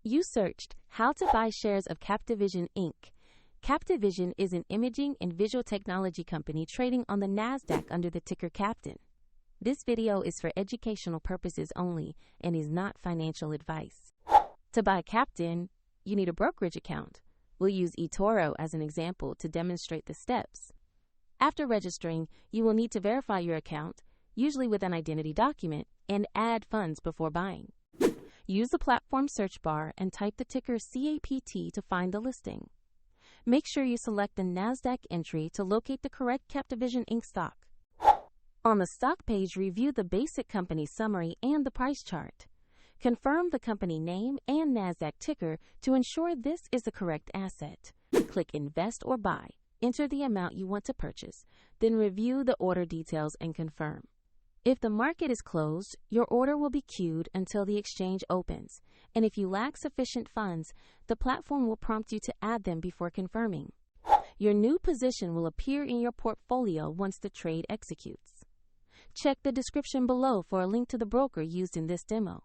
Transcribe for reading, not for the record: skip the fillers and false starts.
You searched how to buy shares of Captivision Inc. Captivision is an imaging and visual technology company trading on the NASDAQ under the ticker CAPT. This video is for educational purposes only and is not financial advice. To buy CAPT, you need a brokerage account. We'll use eToro as an example to demonstrate the steps. After registering, you will need to verify your account, usually with an identity document, and add funds before buying. Use the platform search bar and type the ticker CAPT to find the listing. Make sure you select the NASDAQ entry to locate the correct Captivision Inc. stock. On the stock page, review the basic company summary and the price chart. Confirm the company name and NASDAQ ticker to ensure this is the correct asset. Click Invest or Buy. Enter the amount you want to purchase, then review the order details and confirm. If the market is closed, your order will be queued until the exchange opens, and if you lack sufficient funds, the platform will prompt you to add them before confirming. Your new position will appear in your portfolio once the trade executes. Check the description below for a link to the broker used in this demo.